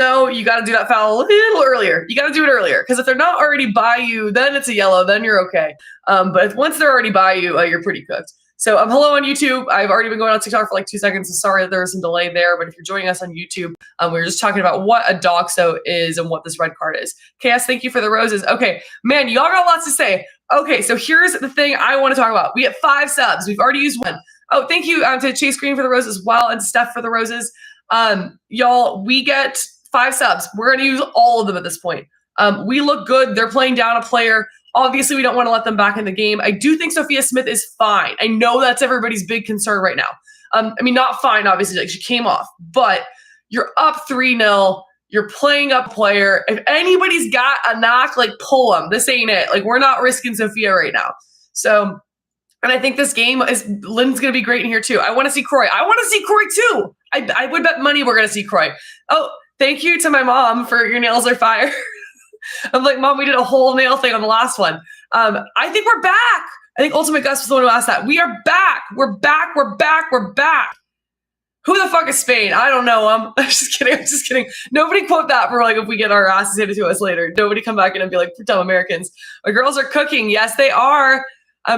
No, you got to do that foul a little earlier. You got to do it earlier because if they're not already by you, then it's a yellow. Then you're okay. But once they're already by you, you're pretty cooked. So hello on YouTube. I've already been going on TikTok for like 2 seconds. So sorry that there was some delay there. But if you're joining us on YouTube, we were just talking about what a dogso is and what this red card is. KS, thank you for the roses. Okay, man, y'all got lots to say. Okay, so here's the thing I want to talk about. We get 5 subs. We've already used 1. Oh, thank you to Chase Green for the roses as well and Steph for the roses. Y'all, we get 5 subs. We're going to use all of them at this point. We look good. They're playing down a player. Obviously, we don't want to let them back in the game. I do think Sophia Smith is fine. I know that's everybody's big concern right now. I mean, not fine, obviously. Like, she came off. But you're up 3-0. You're playing up player. If anybody's got a knock, like, pull them. This ain't it. Like, we're not risking Sophia right now. So, and I think this game is – Lynn's going to be great in here, too. I want to see Croy. I want to see Croy, too. I would bet money we're going to see Croy. Oh, thank you to my mom for your nails are fire. I'm like, Mom, we did a whole nail thing on the last one. I think we're back. I think Ultimate Gus was the one who asked that. We are back. We're back. We're back. We're back. Who the fuck is Spain? I don't know. I'm just kidding. I'm just kidding. Nobody quote that for like if we get our asses handed to us later. Nobody come back in and be like, dumb Americans. Our girls are cooking. Yes, they are.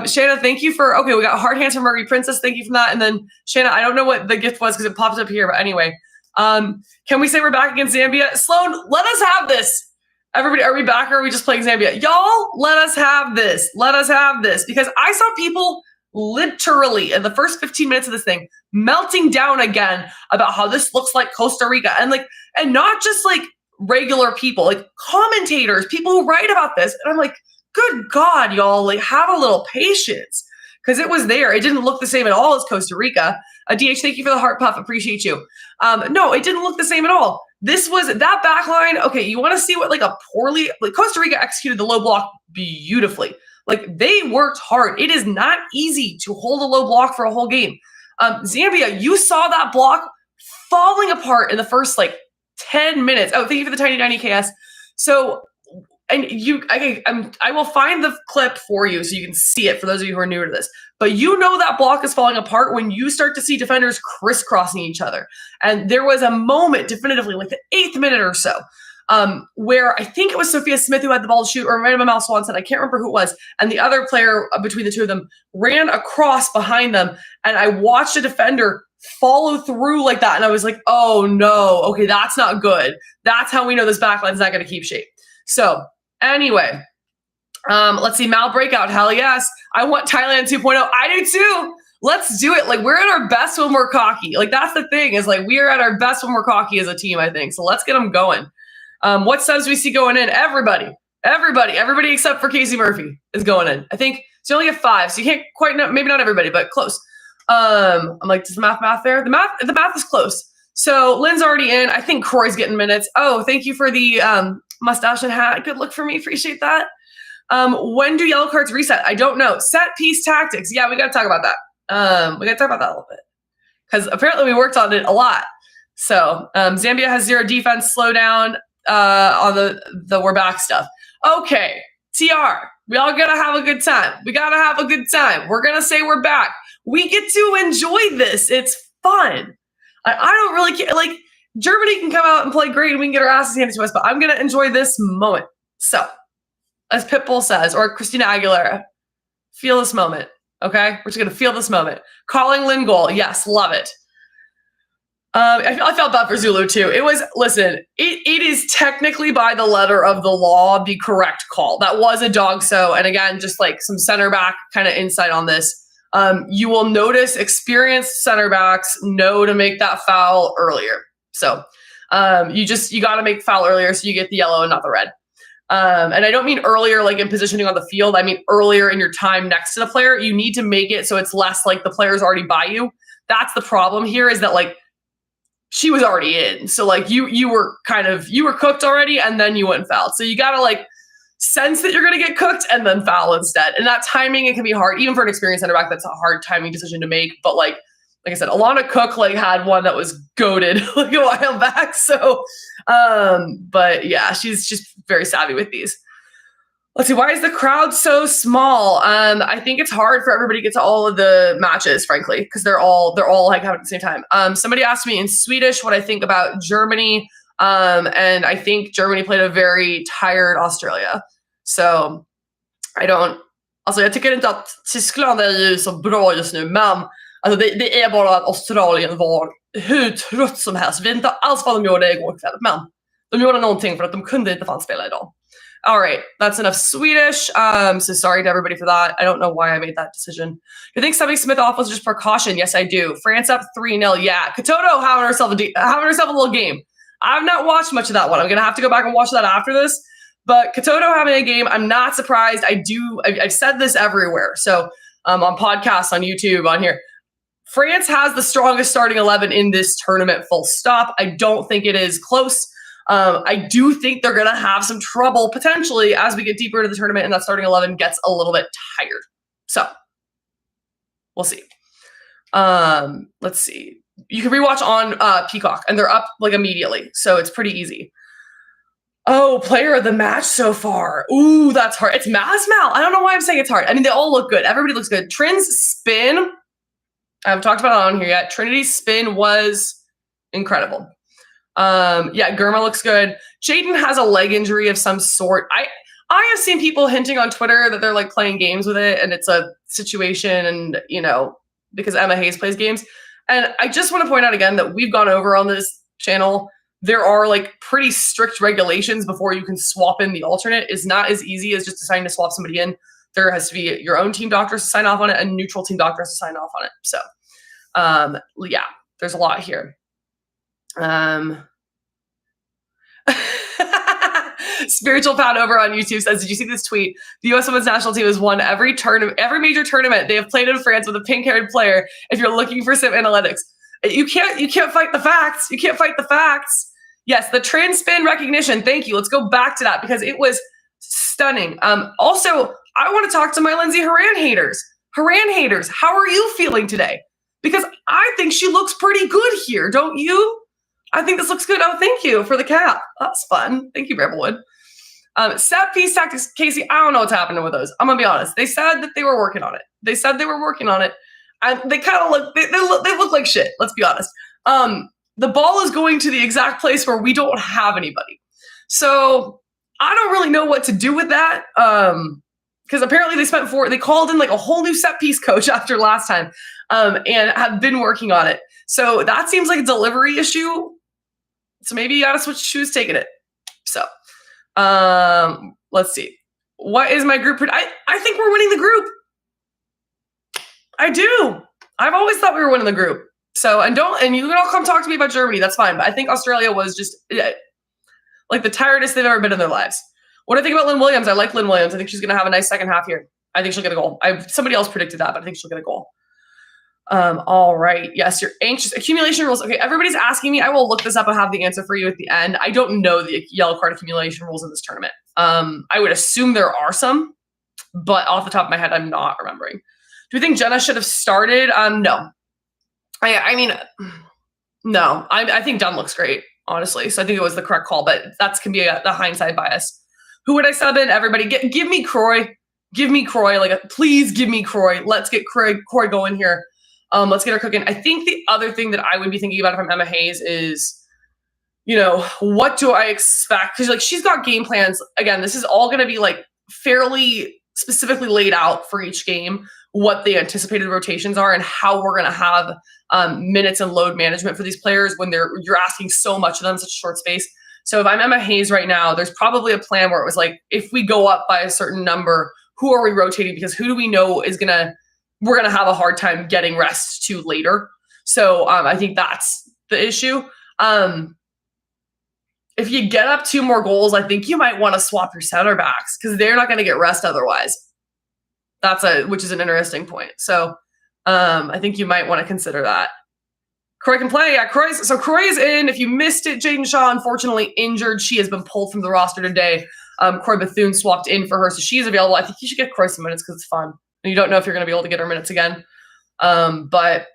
Shanna, thank you for, okay, we got hard hands from Margie Princess. Thank you for that. And then Shanna, I don't know what the gift was because it popped up here, but anyway. Can we say we're back against Zambia? Sloan, let us have this. Everybody, are we back or are we just playing Zambia? Y'all, let us have this. Let us have this. Because I saw people literally in the first 15 minutes of this thing melting down again about how this looks like Costa Rica. And not just like regular people, like commentators, people who write about this. And I'm like, good God, y'all, like have a little patience. Because it was there. It didn't look the same at all as Costa Rica. DH, thank you for the heart puff. Appreciate you. No, it didn't look the same at all. This was that back line. Okay, you want to see what like a poorly, like Costa Rica executed the low block beautifully. Like they worked hard. It is not easy to hold a low block for a whole game. Zambia, you saw that block falling apart in the first like 10 minutes. Oh, thank you for the tiny 90 KS. So, and I will find the clip for you so you can see it for those of you who are newer to this. But you know that block is falling apart when you start to see defenders crisscrossing each other. And there was a moment definitively, like the 8th minute or so, where I think it was Sophia Smith who had the ball to shoot, or it might have been Mal Swanson. I can't remember who it was. And the other player between the two of them ran across behind them. And I watched a defender follow through like that. And I was like, oh no, okay, that's not good. That's how we know this backline's not going to keep shape. So anyway, let's see. Mal breakout. Hell yes. I want Thailand 2.0. I do too. Let's do it. Like we're at our best when we're cocky. Like that's the thing is like we are at our best when we're cocky as a team, I think. So let's get them going. What subs we see going in? Everybody except for Casey Murphy is going in. I think so. You only get 5, so you can't quite know. Maybe not everybody, but close. I'm like, does the math there? The math is close. So Lynn's already in. I think Croy's getting minutes. Oh, thank you for the mustache and hat. Good look for me. Appreciate that. When do yellow cards reset? I don't know. Set piece tactics. Yeah, we got to talk about that. We got to talk about that a little bit because apparently we worked on it a lot. So Zambia has 0 defense, slow down on the we're back stuff. Okay, TR. We all got to have a good time. We got to have a good time. We're going to say we're back. We get to enjoy this. It's fun. I don't really care. Like Germany can come out and play great and we can get our asses handed to us, but I'm going to enjoy this moment. So as Pitbull says, or Christina Aguilera, feel this moment. Okay. We're just going to feel this moment. Calling Lynn goal. Yes. Love it. I felt bad for Zulu too. It was, listen, it is technically by the letter of the law, the correct call. That was a dog. So, and again, just like some center back kind of insight on this. You will notice experienced center backs know to make that foul earlier. So you got to make foul earlier so you get the yellow and not the red. And I don't mean earlier like in positioning on the field. I mean earlier in your time next to the player. You need to make it so it's less like the player's already by you. That's the problem here is that like she was already in. So like you were cooked already and then you went fouled. So you got to like sense that you're going to get cooked and then foul instead. And that timing, it can be hard. Even for an experienced center back, that's a hard timing decision to make. But like I said, Alana Cook like had one that was goated like a while back. So, but yeah, she's just very savvy with these. Let's see. Why is the crowd so small? I think it's hard for everybody to get to all of the matches, frankly, because they're all like having at the same time. Somebody asked me in Swedish what I think about Germany. And I think Germany played a very tired Australia. So jag tycker inte att Tyskland är ju så bra just nu, men alltså det är bara att Australien var hur trött som helst. Vi vet inte alls vad de gjorde igår kväll, men de gjorde någonting för att de kunde inte fan spela idag. All right, that's enough Swedish. So sorry to everybody for that. I don't know why I made that decision. Do you think subbing Smith off was just precaution? Yes, I do. France up 3-0. Yeah, Katoto having herself a little game. I've not watched much of that one. I'm gonna have to go back and watch that after this. But Katoto having a game, I'm not surprised. I've said this everywhere. So on podcasts, on YouTube, on here. France has the strongest starting 11 in this tournament, full stop. I don't think it is close. I do think they're going to have some trouble potentially as we get deeper into the tournament and that starting 11 gets a little bit tired. So we'll see. Let's see. You can rewatch on Peacock and they're up like immediately. So it's pretty easy. Oh, player of the match so far. Ooh, that's hard. It's Masmal. I don't know why I'm saying it's hard. I mean, they all look good. Everybody looks good. Trin's spin. I haven't talked about it on here yet. Trinity's spin was incredible. Yeah, Germa looks good. Jaden has a leg injury of some sort. I have seen people hinting on Twitter that they're like playing games with it and it's a situation and, because Emma Hayes plays games. And I just want to point out again that we've gone over on this channel. There are like pretty strict regulations before you can swap in the alternate. It's not as easy as just deciding to swap somebody in. There has to be your own team doctors to sign off on it and neutral team doctors to sign off on it. So, yeah, there's a lot here. Spiritual Pound over on YouTube says, did you see this tweet? The U.S. women's national team has won every major tournament they have played in France with a pink-haired player. If you're looking for some analytics, you can't fight the facts. You can't fight the facts. Yes, the trend spin recognition. Thank you. Let's go back to that because it was stunning. Also, I want to talk to my Lindsay Horan haters. Horan haters, how are you feeling today? Because I think she looks pretty good here, don't you? I think this looks good. Oh, thank you for the cap. That's fun. Thank you, Bearwood. Set piece tactics, Casey. I don't know what's happening with those. I'm gonna be honest. They said that they were working on it. And they kind of look. They look like shit. Let's be honest. The ball is going to the exact place where we don't have anybody. So I don't really know what to do with that. Because apparently they called in like a whole new set piece coach after last time, and have been working on it. So that seems like a delivery issue. So maybe you got to switch to who's taking it. So let's see. What is my group? I think we're winning the group. I do. I've always thought we were winning the group. So and you can all come talk to me about Germany. That's fine. But I think Australia was just like the tiredest they've ever been in their lives. What do I think about Lynn Williams? I like Lynn Williams. I think she's going to have a nice second half here. I think she'll get a goal. Somebody else predicted that, but I think she'll get a goal. All right. Yes, you're anxious. Accumulation rules. Okay, everybody's asking me. I will look this up and have the answer for you at the end. I don't know the yellow card accumulation rules in this tournament. I would assume there are some, but off the top of my head, I'm not remembering. Do we think Jenna should have started? No. I mean, no. I think Dunn looks great, honestly. So I think it was the correct call, but that can be the hindsight bias. Who would I sub in? Everybody, give me Croy. Give me Croy. Please give me Croy. Let's get Croy going here. Let's get her cooking. I think the other thing that I would be thinking about if I'm Emma Hayes is, what do I expect? Because she's got game plans. Again, this is all going to be fairly specifically laid out for each game, what the anticipated rotations are and how we're going to have minutes and load management for these players when you're asking so much of them in such a short space. So if I'm Emma Hayes right now, there's probably a plan where it was if we go up by a certain number, who are we rotating? Because who do we know we're going to have a hard time getting rest to later. So I think that's the issue. If you get up 2 more goals, I think you might want to swap your center backs because they're not going to get rest otherwise. Which is an interesting point. So I think you might want to consider that. Croy can play. Yeah, Croy is in. If you missed it, Jaden Shaw, unfortunately injured. She has been pulled from the roster today. Croy Bethune swapped in for her, so she's available. I think you should get Croy some minutes because it's fun. And you don't know if you're going to be able to get her minutes again. But,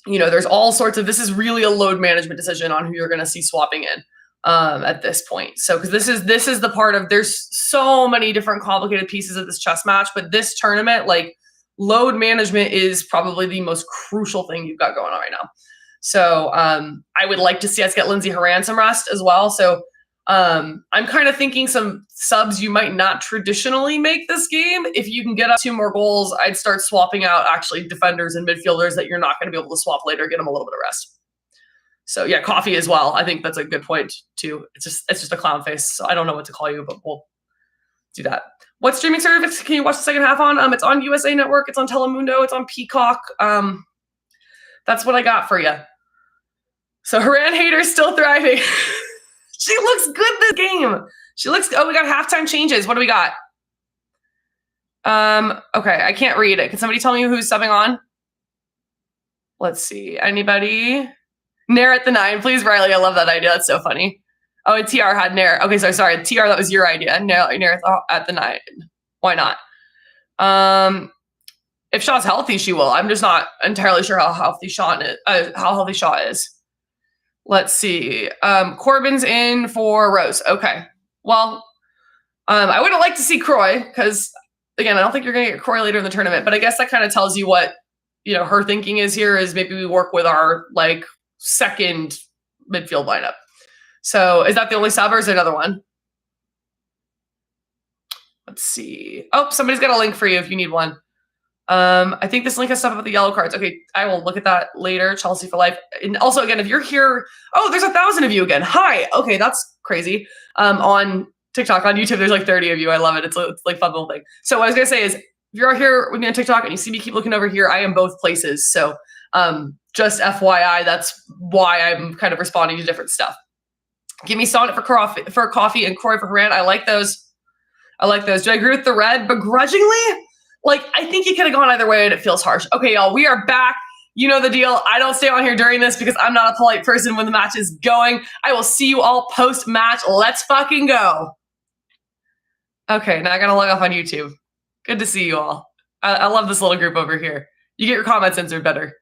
there's all sorts of – this is really a load management decision on who you're going to see swapping in at this point. So because this is the part of – there's so many different complicated pieces of this chess match. But this tournament, load management is probably the most crucial thing you've got going on right now. So I would like to see us get Lindsey Horan some rest as well. So I'm kind of thinking some subs you might not traditionally make this game. If you can get up 2 more goals, I'd start swapping out actually defenders and midfielders that you're not going to be able to swap later, get them a little bit of rest. So yeah, Coffee as well. I think that's a good point too. It's just a clown face. So I don't know what to call you, but we'll do that. What streaming service can you watch the second half on? It's on USA Network. It's on Telemundo. It's on Peacock. That's what I got for you. So Haran Hater's still thriving. She looks good this game. She looks. Oh, we got halftime changes. What do we got? Okay, I can't read it. Can somebody tell me who's subbing on? Let's see. Anybody? Nair at the 9, please, Riley. I love that idea. That's so funny. Oh, and TR had Nair. Okay, sorry. TR, that was your idea. Nair at the 9. Why not? If Shaw's healthy, she will. I'm just not entirely sure how healthy Shaw is. Let's see. Corbin's in for Rose. Okay. Well, I would have liked to see Croy because, again, I don't think you're going to get Croy later in the tournament. But I guess that kind of tells you what her thinking is here. Is maybe we work with our second midfield lineup. So is that the only sub or is there another one? Let's see. Oh, somebody's got a link for you if you need one. I think this link has stuff about the yellow cards. Okay, I will look at that later. Chelsea for life. And also, again, if you're here, there's 1,000 of you again. Hi. Okay, that's crazy. On TikTok, on YouTube, there's 30 of you. I love it. It's like fun little thing. So what I was gonna say is, if you're here with me on TikTok and you see me keep looking over here, I am both places. So just FYI, that's why I'm kind of responding to different stuff. Give me Sonnet for coffee and Croy for Haran. I like those. Do I agree with the red begrudgingly? I think you could have gone either way and it feels harsh. Okay, y'all, we are back. You know the deal. I don't stay on here during this because I'm not a polite person when the match is going. I will see you all post-match. Let's fucking go. Okay, now I gotta log off on YouTube. Good to see you all. I love this little group over here. You get your comments answered better.